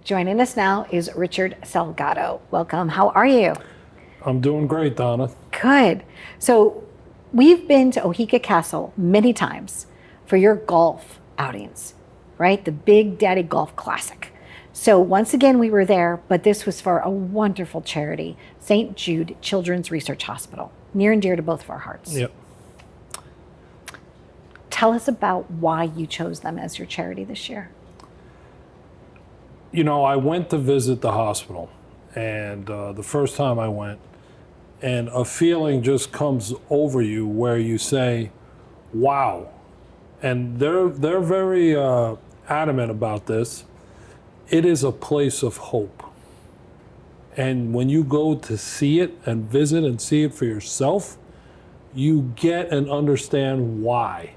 Joining us now is Richard Salgado. Welcome. How are you? I'm doing great, Donna. Good. So we've been to Oheka Castle many times for your golf outings, right? The Big Daddy Golf Classic. So once again, we were there, but this was for a wonderful charity, St. Jude Children's Research Hospital, near and dear to both of our hearts. Yep. Tell us about why you chose them as your charity this year. You know, I went to visit the hospital, and the first time I went, and a feeling just comes over you where you say, wow. And they're very adamant about this. It is a place of hope. And when you go to see it and visit and see it for yourself, you get and understand why.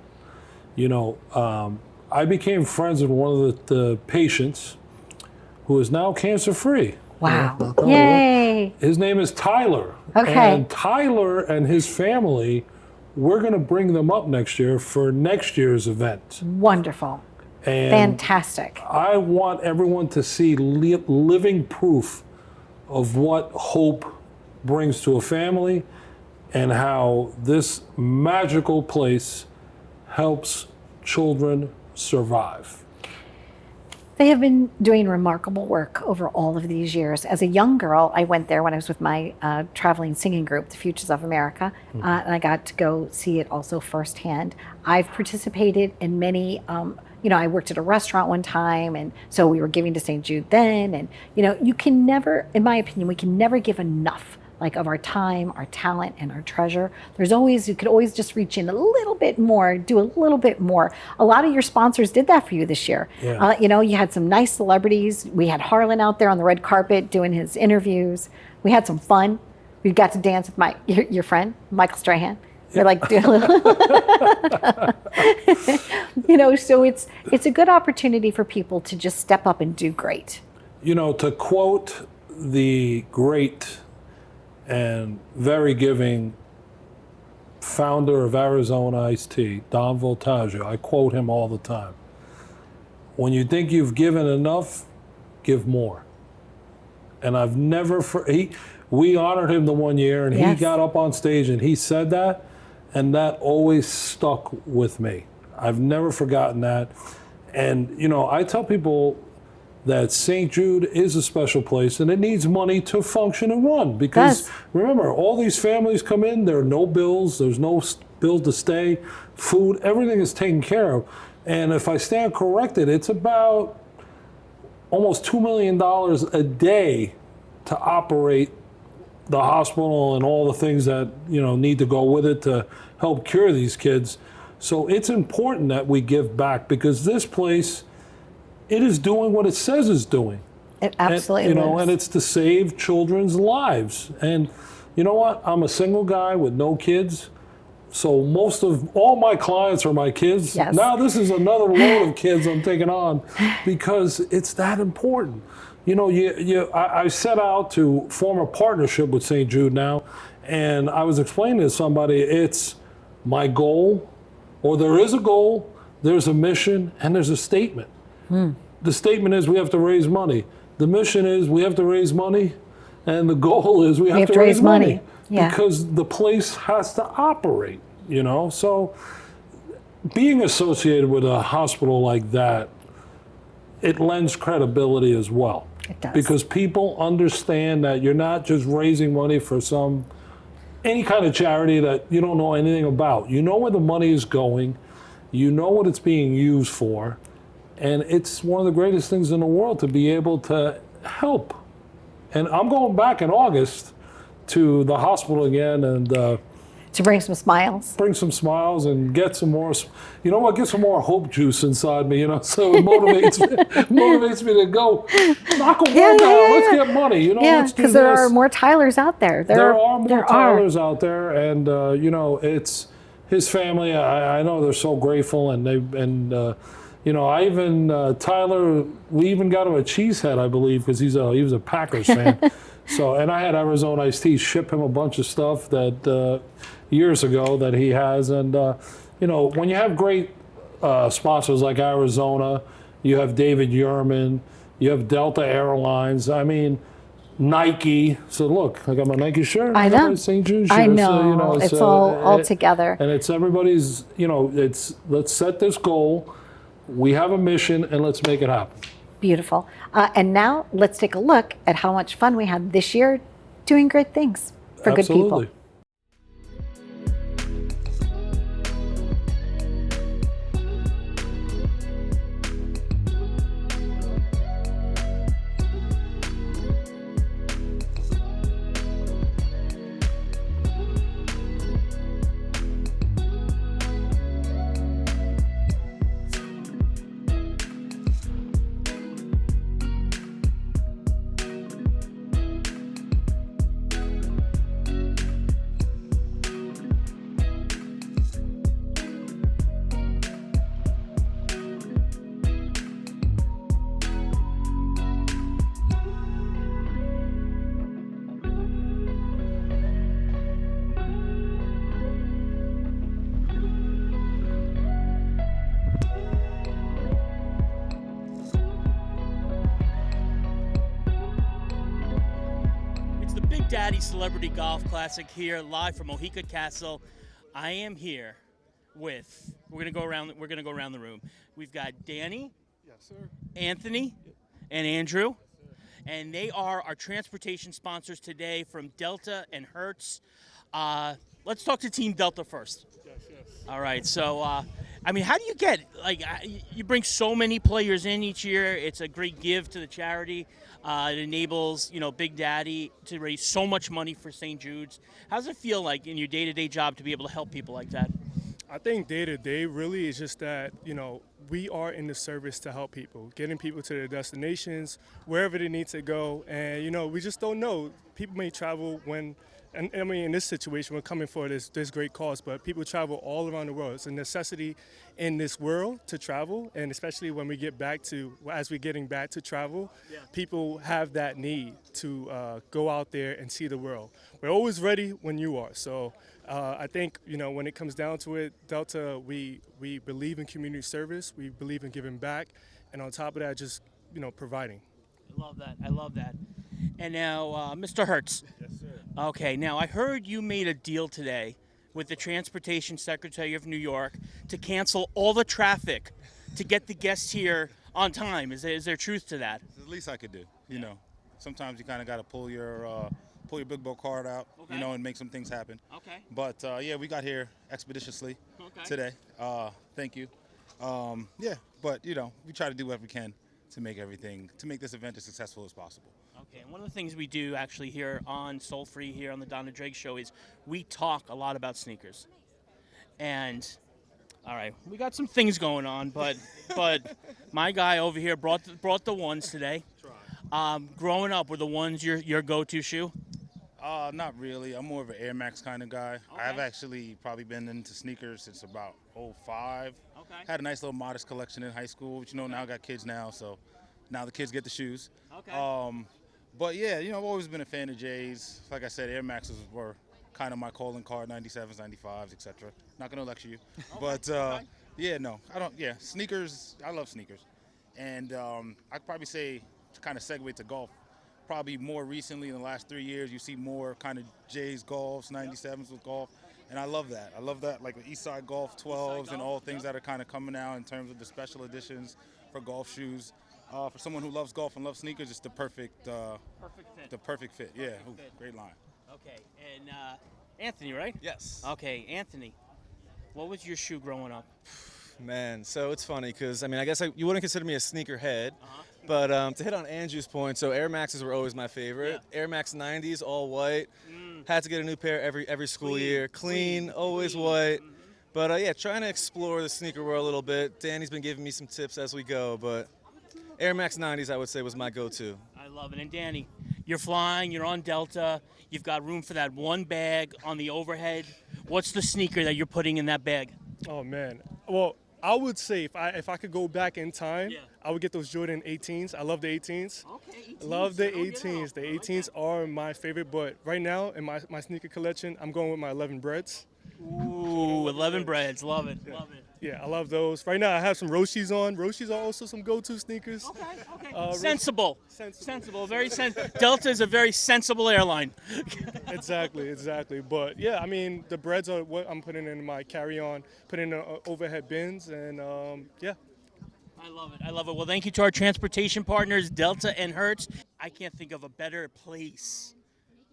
You know, I became friends with one of the patients who is now cancer-free. Wow. Yay. His name is Tyler. Okay. And Tyler and his family, we're going to bring them up next year for next year's event. Wonderful. And Fantastic. I want everyone to see living proof of what hope brings to a family and how this magical place helps children survive. They have been doing remarkable work over all of these years. As a young girl, I went there when I was with my traveling singing group, the Futures of America, and I got to go see it also firsthand. I've participated in many, you know, I worked at a restaurant one time, and so we were giving to St. Jude then, and, you know, you can never, in my opinion, we can never give enough, like, of our time, our talent, and our treasure. There's always, you could always just reach in a little bit more, do a little bit more. A lot of your sponsors did that for you this year. Yeah. You know, you had some nice celebrities. We had Harlan out there on the red carpet doing his interviews. We had some fun. We got to dance with your friend, Michael Strahan. They're like doing a little, you know, so it's a good opportunity for people to just step up and do great. You know, to quote the great and very giving founder of Arizona Iced Tea, Don Voltaggio, I quote him all the time. When you think you've given enough, give more. And I've never, we honored him the one year, and Yes. he got up on stage and he said that, and that always stuck with me. I've never forgotten that. And, you know, I tell people that St. Jude is a special place and it needs money to function and run. Because remember, all these families come in, there are no bills, there's no bill to stay, food, everything is taken care of. And if I stand corrected, it's about almost $2 million a day to operate the hospital and all the things that, you know, need to go with it to help cure these kids. So it's important that we give back, because this place, it is doing what it says it's doing. It absolutely and, you know, is. and it's to save children's lives. And you know what? I'm a single guy with no kids. So most of all my clients are my kids. Yes. Now this is another load of kids I'm taking on, because it's that important. You know, I set out to form a partnership with St. Jude now, and I was explaining to somebody, it's my goal, or there is a goal, there's a mission, and there's a statement. The statement is we have to raise money. The mission is we have to raise money, and the goal is we have to raise money. Yeah. Because the place has to operate, you know? So being associated with a hospital like that, it lends credibility as well. It does. Because people understand that you're not just raising money for any kind of charity that you don't know anything about. You know where the money is going. You know what it's being used for. And it's one of the greatest things in the world to be able to help. And I'm going back in August to the hospital again, and to bring some smiles. bring some smiles and get some more, you know what, get some more hope juice inside me, you know, so it motivates me to go knock a work out, let's get money, you know, Yeah, let's do because there this. are more Tylers out there. There are more Tylers out there, and you know, it's his family. I know they're so grateful, and you know, I even Tyler. We even got him a cheese head, I believe, because he was a Packers fan. So, and I had Arizona Iced Tea ship him a bunch of stuff that years ago that he has, and you know, when you have great sponsors like Arizona, you have David Yurman, You have Delta Airlines. I mean, Nike. So look, I got my Nike shirt. I got know. my St. Jude shirt. I know. So, you know, It's all together. And it's everybody's. You know, it's let's set this goal. We have a mission, and let's make it happen. Beautiful. And now let's take a look at how much fun we had this year doing great things for good people. Absolutely. Big Daddy Celebrity Golf Classic here, live from Oheka Castle. I am here with. We're gonna go around the room. We've got Danny, yes, sir. Anthony, and Andrew, and they are our transportation sponsors today from Delta and Hertz. Let's talk to Team Delta first. Yes. All right. So, I mean, how do you get you bring so many players in each year? It's a great give to the charity. It enables, Big Daddy to raise so much money for St. Jude's. How does it feel like in your day-to-day job to be able to help people like that? I think day-to-day really is just that, we are in the service to help people, getting people to their destinations, wherever they need to go. And, we just don't know. People may travel and I mean, in this situation, we're coming for this great cause, but people travel all around the world. It's a necessity in this world to travel, and especially when we get as we're getting back to travel, people have that need to go out there and see the world. We're always ready when you are. So I think, when it comes down to it, Delta, we believe in community service, we believe in giving back, and on top of that, just, providing. I love that. And now, Mr. Hertz. Yes, sir. Okay, now I heard you made a deal today with the Transportation Secretary of New York to cancel all the traffic to get the guests here on time. Is there truth to that? It's the least I could do. Sometimes you kind of got to pull your big boy card out, okay, and make some things happen. Okay. But we got here expeditiously today. Thank you. But we try to do what we can to make this event as successful as possible. Okay, and one of the things we do actually here on Soul Free, here on the Donna Drake Show, is we talk a lot about sneakers. And, all right, we got some things going on, but my guy over here brought the ones today. Growing up, were the ones your go-to shoe? Not really. I'm more of an Air Max kind of guy. Okay. I've actually probably been into sneakers since about 05. Okay. Had a nice little modest collection in high school, but now I got kids now, so now the kids get the shoes. Okay. But yeah, I've always been a fan of J's. Like I said, Air Maxes were kind of my calling card, 97s, 95s, etc. Not going to lecture you. Okay. But Okay. yeah, no, I don't, yeah, sneakers, I love sneakers. And I'd probably say, to kind of segue to golf, probably more recently in the last 3 years, you see more kind of J's golfs, 97s with golf. And I love that. I love that, like the Eastside Golf 12s and all things that are kind of coming out in terms of the special editions for golf shoes. For someone who loves golf and loves sneakers, it's the perfect fit. The perfect fit. Yeah, Perfect fit. Great line. Okay, and Anthony, right? Yes. Okay, Anthony, what was your shoe growing up? Man, so it's funny because, I guess you wouldn't consider me a sneakerhead, but to hit on Andrew's point, so Air Maxes were always my favorite. Yeah. Air Max 90s, all white. Had to get a new pair every school year. Clean, always white. But trying to explore the sneaker world a little bit. Danny's been giving me some tips as we go, but Air Max 90s, I would say, was my go-to. I love it. And Danny, you're flying, you're on Delta, you've got room for that one bag on the overhead. What's the sneaker that you're putting in that bag? Oh, man. Well, I would say if I could go back in time, Yeah. I would get those Jordan 18s. I love the 18s. Okay, 18s. Love the Oh, get 18s. out. The 18s are my favorite, but right now in my sneaker collection, I'm going with my 11 Breads. Ooh, 11 breads. Love it. Love it. Yeah, I love those. Right now, I have some Roshis on. Roshis are also some go-to sneakers. Okay. Sensible. Sensible. Very Delta is a very sensible airline. Exactly. But yeah, I mean, the breads are what I'm putting in my carry-on, putting in the overhead bins, and yeah. I love it. Well, thank you to our transportation partners, Delta and Hertz. I can't think of a better place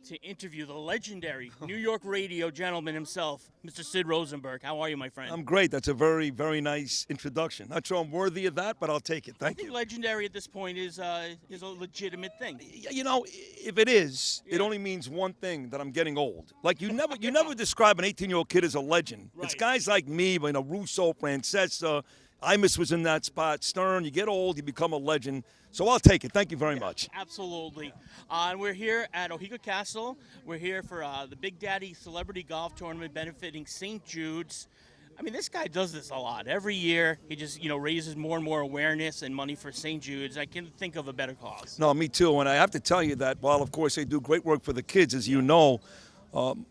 to interview the legendary New York radio gentleman himself, Mr. Sid Rosenberg. How are you, my friend? I'm great. That's a very, very nice introduction. Not sure I'm worthy of that, but I'll take it. I Thank think you. legendary at this point is a legitimate thing. You know, if it is, it only means one thing, that I'm getting old. Like you never describe an 18-year-old kid as a legend. It's Right. guys like me, Russo, Francesa, Imus was in that spot, Stern. You get old, you become a legend. So I'll take it. Thank you very much. Absolutely. And we're here at Oheka Castle. We're here for the Big Daddy Celebrity Golf Tournament benefiting St. Jude's. I mean, this guy does this a lot. Every year, he just, raises more and more awareness and money for St. Jude's. I can't think of a better cause. No, me too. And I have to tell you that while, of course, they do great work for the kids, as you know,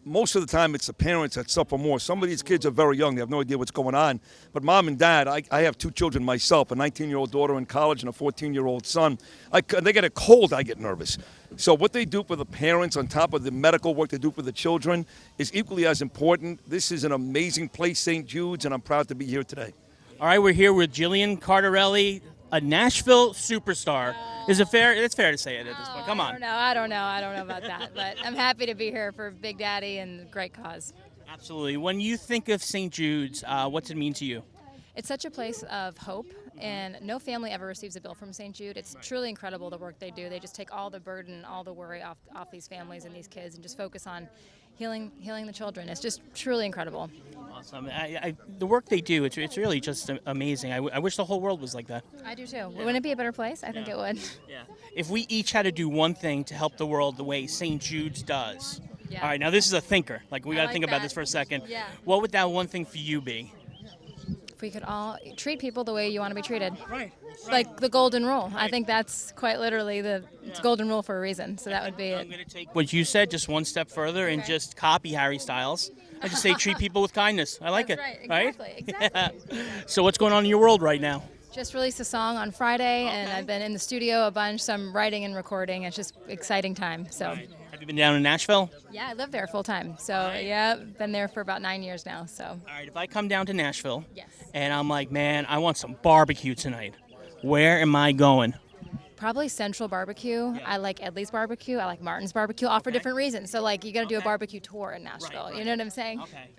most of the time it's the parents that suffer more. Some of these kids are very young. They have no idea what's going on. But mom and dad, I have two children myself, a 19-year-old daughter in college and a 14-year-old son. They get a cold, I get nervous. So what they do for the parents on top of the medical work they do for the children is equally as important. This is an amazing place, St. Jude's, and I'm proud to be here today. All right, we're here with Jillian Cardarelli, a Nashville superstar. Is it fair? It's fair to say it at this point. Come on. I don't know about that, but I'm happy to be here for Big Daddy and great cause. Absolutely. When you think of St. Jude's, what's it mean to you? It's such a place of hope, and no family ever receives a bill from St. Jude. It's truly incredible the work they do. They just take all the burden, all the worry off these families and these kids, and just focus on healing the children. It's just truly incredible. Awesome. The work they do, it's really just amazing. I wish the whole world was like that. I do too. Wouldn't it be a better place? I think it would. Yeah. If we each had to do one thing to help the world the way St. Jude's does. Yeah. All right, now this is a thinker. Like, we got to like think about that. this for a second. Yeah. What would that one thing for you be? If we could all treat people the way you want to be treated. Right. Like the golden rule. I think that's quite literally it's golden rule for a reason. So that would be I'm it. going to take what you said just one step further and just copy Harry Styles. I just say treat people with kindness. I like That's it. right. Exactly. So what's going on in your world right now? Just released a song on Friday, and I've been in the studio a bunch, so I'm writing and recording. It's just exciting time. So, Have you been down in Nashville? yeah, I live there full time. So, yeah, been there for about 9 years now. So, All right, if I come down to Nashville Yes. and I'm like, man, I want some barbecue tonight, where am I going? probably Central Barbecue. I like Edley's Barbecue. I like Martin's Barbecue, all for different reasons. So, like, you got to do a barbecue tour in Nashville. You know what I'm saying? Okay.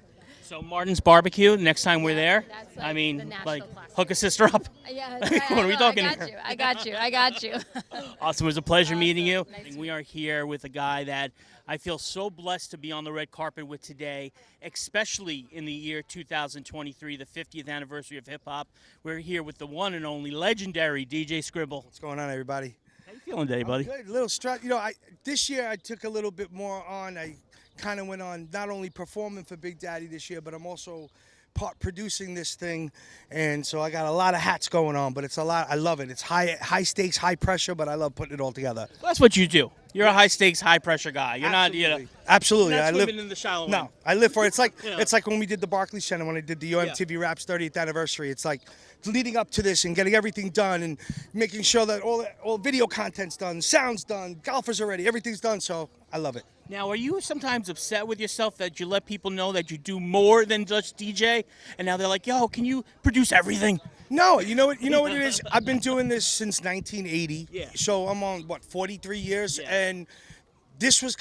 So Martin's Barbecue, next time we're there, that's like I the mean, Nashville like, classic. hook a sister up. Yeah, What are we talking I here? got you. Awesome. It was a pleasure meeting you. Nice to We are here with a guy that I feel so blessed to be on the red carpet with today, especially in the year 2023, the 50th anniversary of hip hop. We're here with the one and only legendary DJ Scribble. What's going on, everybody? How you feeling today, buddy? Good. A little stress. You know, this year I took a little bit more on. I kind of went on not only performing for Big Daddy this year, but I'm also part producing this thing, and so I got a lot of hats going on. But it's a lot. I love it. It's high stakes, high pressure, but I love putting it all together. That's what you do. You're a high stakes, high pressure guy. You're not, Absolutely. You're not I live swimming in the shallow end. No, I live for it. It's like Yeah. it's like when we did the Barclays Center, when I did the MTV Raps 30th anniversary. It's like leading up to this and getting everything done and making sure that all video content's done, sound's done, golfers are ready, everything's done. So I love it. Now, are you sometimes upset with yourself that you let people know that you do more than just DJ, and now they're like, "Yo, can you produce everything?" No, you know what it is? I've been doing this since 1980. Yeah. So I'm on 43 years, Yeah. and this was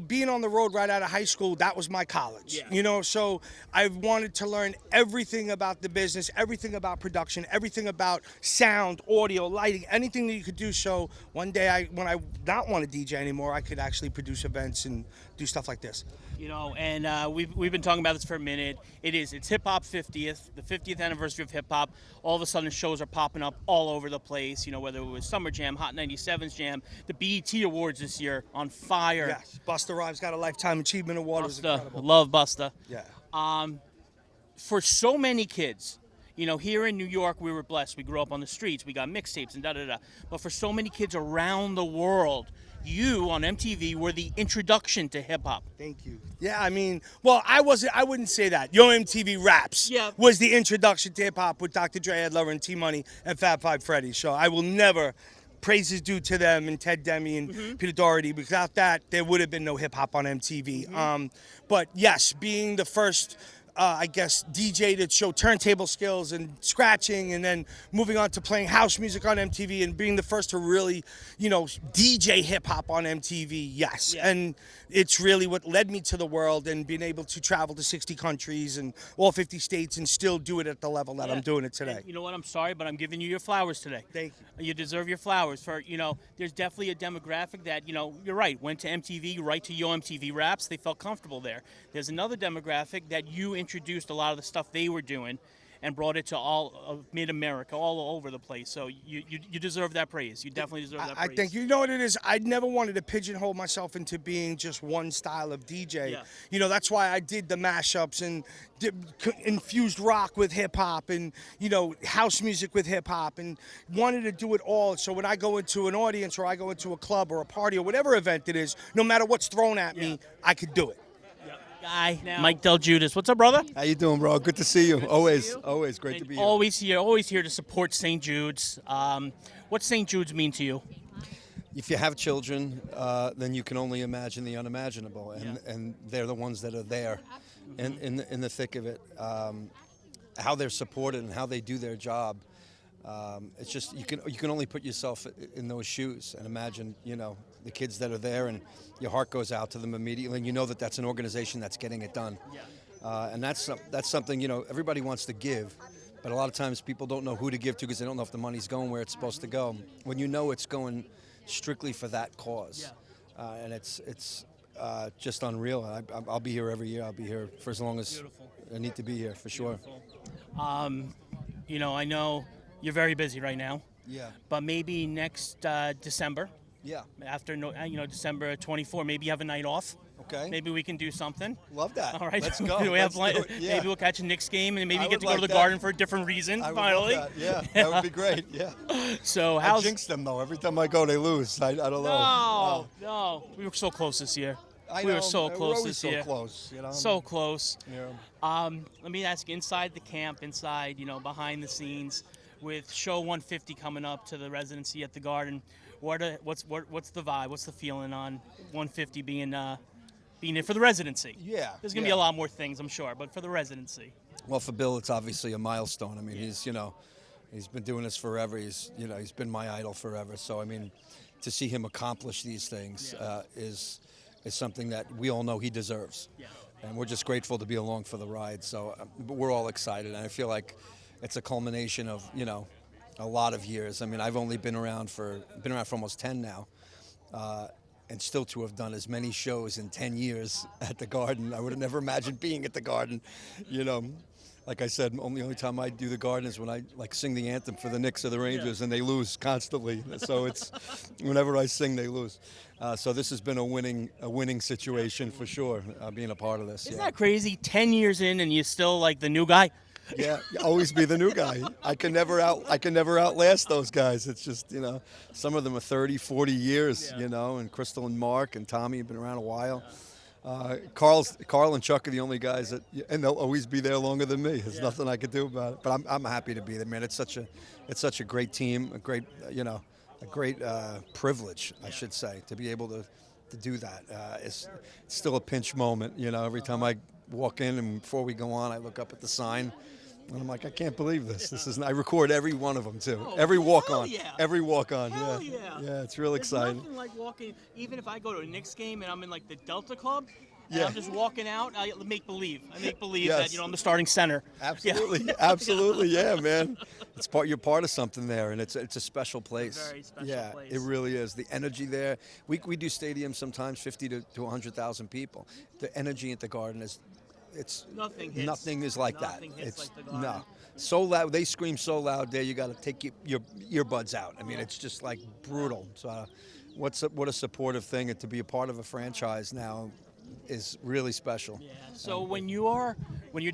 being on the road right out of high school. That was my college. Yeah. So I wanted to learn everything about the business, everything about production, everything about sound, audio, lighting, anything that you could do. So one day, when I not want to DJ anymore, I could actually produce events and do stuff like this. And we've been talking about this for a minute. It's Hip Hop 50th, the 50th anniversary of hip hop. All of a sudden, shows are popping up all over the place. Whether it was Summer Jam, Hot 97's Jam, the BET Awards this year on fire. Yes, Busta Rhymes got a Lifetime Achievement Award. It was Busta, incredible. love Busta. Yeah. For so many kids, here in New York, we were blessed. We grew up on the streets. We got mixtapes and da-da-da. But for so many kids around the world, you on MTV were the introduction to hip hop. Thank you. Yeah, I mean, well, I wouldn't say that. Yo MTV Raps was the introduction to hip hop with Dr. Dre, Ed Lover, and T Money and Fab Five Freddy. So I will never praises due to them and Ted Demme and Peter Doherty. Without that, there would have been no hip hop on MTV. But yes, being the first, I guess, DJ to show turntable skills and scratching, and then moving on to playing house music on MTV and being the first to really, DJ hip hop on MTV. Yes, and it's really what led me to the world and being able to travel to 60 countries and all 50 states and still do it at the level that I'm doing it today. And you know what? I'm sorry, but I'm giving you your flowers today. Thank you. You deserve your flowers for, there's definitely a demographic that, you're right, went to MTV, right to Yo MTV Raps. They felt comfortable there. There's another demographic that you introduced a lot of the stuff they were doing and brought it to all of mid-America, all over the place. So you deserve that praise. You definitely deserve that praise. I think, you know what it is? I never wanted to pigeonhole myself into being just one style of DJ. Yeah. That's why I did the mashups and infused rock with hip-hop and, house music with hip-hop and wanted to do it all. So when I go into an audience or I go into a club or a party or whatever event it is, no matter what's thrown at me, I could do it. Guy, Mike Del Judas. What's up, brother? How you doing, bro? Good to see you. Always great to be here. Always here to support St. Jude's. What's St. Jude's mean to you? If you have children, then you can only imagine the unimaginable, and they're the ones that are there, in the thick of it. How they're supported and how they do their job. It's just you can only put yourself in those shoes and imagine, the kids that are there, and your heart goes out to them immediately, and you know that that's an organization that's getting it done. And that's something, everybody wants to give, but a lot of times people don't know who to give to because they don't know if the money's going where it's supposed to go. When you know it's going strictly for that cause, and it's just unreal. I'll be here every year. I'll be here for as long as I need to be here, for sure. I know you're very busy right now. Yeah. But maybe next December. Yeah. After December 24, maybe you have a night off. Okay. Maybe we can do something. Love that. All right. Let's go. Maybe we'll catch a Knicks game and maybe I you get to would go to like the that. Garden for a different reason. I would finally. love that. Yeah, that would be great. Yeah. So I how's? jinx them though. Every time I go, they lose. I don't know. No. We were so close this year. I We know. were so close always this so year. close. So close. Yeah. Let me ask you, inside the camp, behind the scenes, with show 150 coming up to the residency at the Garden, what's the vibe? What's the feeling on 150 being it for the residency? Yeah. There's gonna be a lot more things, I'm sure, but for the residency. Well, for Bill, it's obviously a milestone. I mean, he's been doing this forever. He's been my idol forever. So I mean, to see him accomplish these things is something that we all know he deserves. Yeah. And we're just grateful to be along for the ride. So we're all excited, and I feel like it's a culmination of a lot of years. I mean, I've only been around for almost 10 now, and still to have done as many shows in 10 years at the Garden. I would have never imagined being at the Garden. Like I said, only time I do the Garden is when I sing the anthem for the Knicks or the Rangers, and they lose constantly. So it's whenever I sing, they lose. So this has been a winning situation for sure. Being a part of this. Isn't that crazy? 10 years in, and you're still like the new guy. Yeah, always be the new guy. I can never outlast those guys. It's just, some of them are 30, 40 years, and Crystal and Mark and Tommy have been around a while. Carl and Chuck are the only guys and they'll always be there longer than me. There's nothing I could do about it. But I'm happy to be there, man. It's such a great team, a great privilege, I should say, to be able to do that. It's still a pinch moment, every time I walk in and before we go on, I look up at the sign. And I'm like, I can't believe this. I record every one of them too. Every walk on. Yeah. Every walk on. Hell Yeah. Yeah. Yeah, it's real exciting. There's nothing like walking, even if I go to a Knicks game and I'm in the Delta Club, and Yeah. I'm just walking out, I make believe. Yes. that I'm the starting center. Absolutely. Yeah. Absolutely. Yeah, man. You're part of something there, and it's a special place. It's a very special yeah, place. It really is. The energy there. We do stadiums sometimes 50 to 100,000 people. The energy at the Garden is Nothing hits. Nothing is like Nothing that. hits like the Garden. No. So loud. They scream so loud there. You got to take your earbuds out. I mean, it's just like brutal. So, what a supportive thing, and to be a part of a franchise now is really special. Yeah. So when you're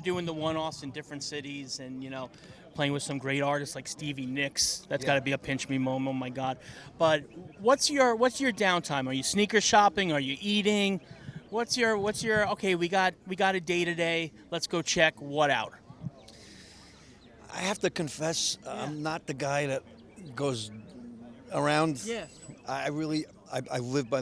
doing the one-offs in different cities, and playing with some great artists like Stevie Nicks. That's got to be a pinch me moment. Oh my God! But what's your downtime? Are you sneaker shopping? Are you eating? What's your okay? We got a day today. Let's go check what out. I have to confess, I'm not the guy that goes around. Yeah. I live by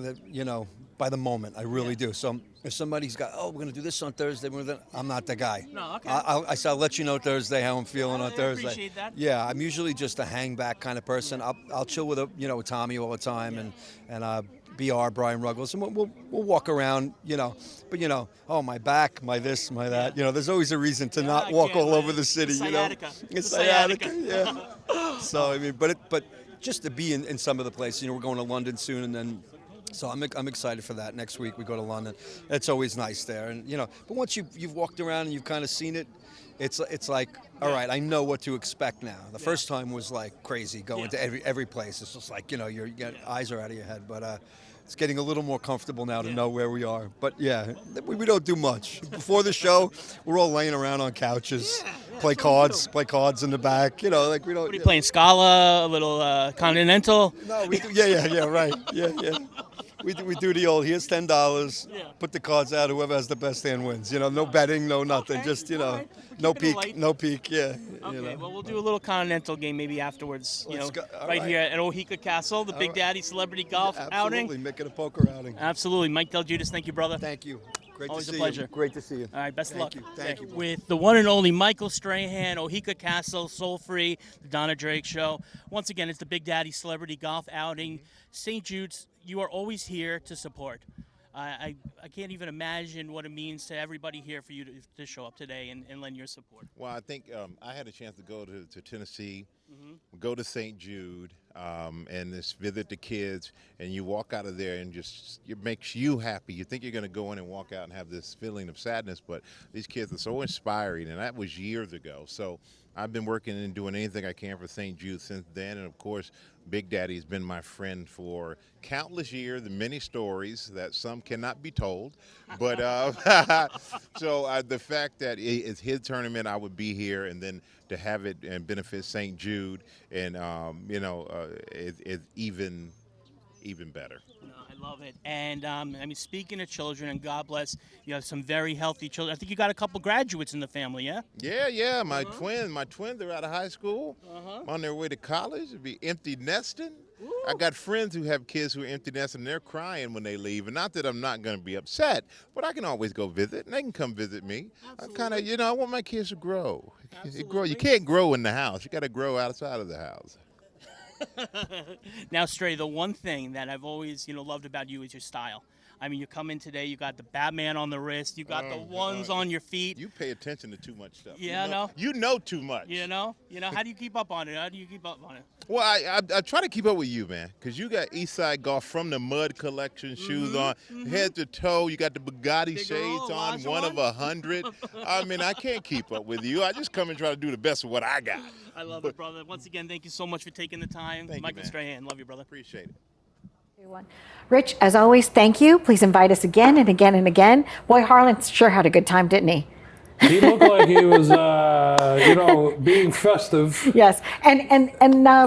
the moment. I really do. So if somebody's got, we're going to do this on Thursday, I'm not the guy. No, okay. I'll let you know Thursday how I'm feeling on I Thursday. appreciate that. Yeah, I'm usually just a hang back kind of person. I'll chill with with Tommy all the time and BR Brian Ruggles, and we'll walk around, But oh, my back, my this, my that. There's always a reason to not walk all over the city. It's sciatica. Yeah. So I mean, but just to be in some of the places. We're going to London soon, and then. So I'm excited for that. Next week we go to London. It's always nice there, and But once you've walked around and you've kind of seen it, it's like, all right, I know what to expect now. The first time was like crazy going to every place. It's just like your eyes are out of your head. But it's getting a little more comfortable now to know where we are. But yeah, we don't do much. Before the show, we're all laying around on couches, play cards in the back. We don't. What are you playing? Scala, a little Continental. No, we do. Yeah, right. Yeah. We do the old, here's $10, put the cards out, whoever has the best hand wins. No betting, no nothing, just, no peek, yeah. Okay, well, we'll do a little Continental game maybe afterwards, right here at Oheka Castle, the Big Daddy Celebrity Golf outing. Absolutely, make it a poker outing. Absolutely. Mike Del Judas, thank you, brother. Thank you. Great Always to see a pleasure. you. Great to see you. All right, best of luck. Thank you. With the one and only Michael Strahan, Oheka Castle, Soul Free, the Donna Drake Show. Once again, it's the Big Daddy Celebrity Golf outing. St. Jude's, you are always here to support. I can't even imagine what it means to everybody here for you to show up today and lend your support. Well, I think I had a chance to go to Tennessee, go to St. Jude, and just visit the kids, and you walk out of there and just it makes you happy. You think you're going to go in and walk out and have this feeling of sadness, but these kids are so inspiring, and that was years ago. So I've been working and doing anything I can for St. Jude since then, and of course, Big Daddy's been my friend for countless years, the many stories that some cannot be told. But so the fact that it's his tournament, I would be here, and then to have it and benefit St. Jude, and it's even better. I love it. And speaking of children, and God bless, you have some very healthy children. I think you got a couple graduates in the family, yeah? Yeah. My twins are out of high school, on their way to college. It'd be empty nesting. Ooh. I got friends who have kids who are empty nesting, and they're crying when they leave. And not that I'm not going to be upset, but I can always go visit, and they can come visit me. Absolutely. I want my kids to grow. You can't grow in the house. You got to grow outside of the house. Now, Stray, the one thing that I've always, loved about you is your style. I mean, you come in today, you got the Batman on the wrist, you got the ones on your feet. You pay attention to too much stuff. Yeah, You know too much. How do you keep up on it? Well, I try to keep up with you, man, because you got Eastside Golf from the Mud Collection shoes on, head to toe. You got the Bugatti shades on, one of 100. I mean, I can't keep up with you. I just come and try to do the best of what I got. I love it, brother. Once again, thank you so much for taking the time. Michael Strahan, love you, brother. Appreciate it. Rich, as always, thank you. Please invite us again and again and again. Boy, Harlan sure had a good time, didn't he? He looked like he was, being festive. Yes, and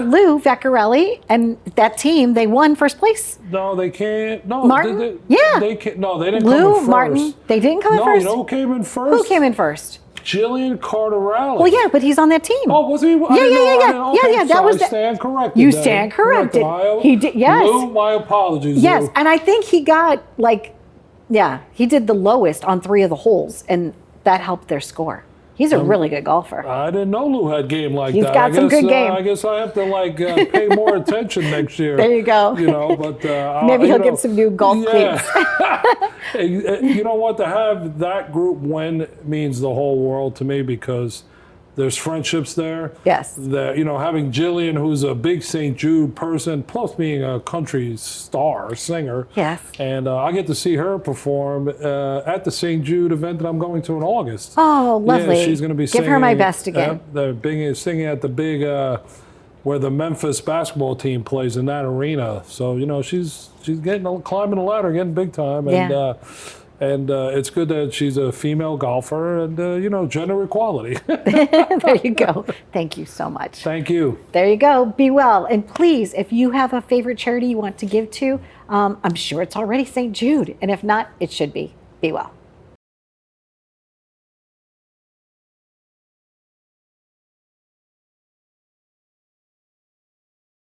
Lou Vaccarelli and that team, they won first place. No, they can't. No, Martin? They can't. No, they didn't Lou, come in first. Martin, they didn't come in first? No, who came in first? Who came in first? Jillian Cardarelli. Well, yeah, but he's on that team. Oh, was he? Yeah. That was stand corrected. You stand corrected. He did. Yes. Lou, my apologies. Yes, Lou. and I think he got he did the lowest on 3 of the holes, and that helped their score. He's a really good golfer. I didn't know Lou had game like He's that. He's got some good game. I guess I have to pay more attention next year. There you go. But maybe he'll get some new golf cleats. You know what? To have that group win means the whole world to me, because there's friendships there. Yes. Having Jillian, who's a big St. Jude person, plus being a country star, singer. Yes. And I get to see her perform at the St. Jude event that I'm going to in August. Oh, lovely. Yeah, she's going to be singing. Give her my best again. They're singing at the big, where the Memphis basketball team plays in that arena. So, she's climbing the ladder, getting big time. And, And it's good that she's a female golfer and, you know, gender equality. There you go. Thank you so much. Thank you. There you go. Be well. And please, if you have a favorite charity you want to give to, I'm sure it's already St. Jude. And if not, it should be. Be well.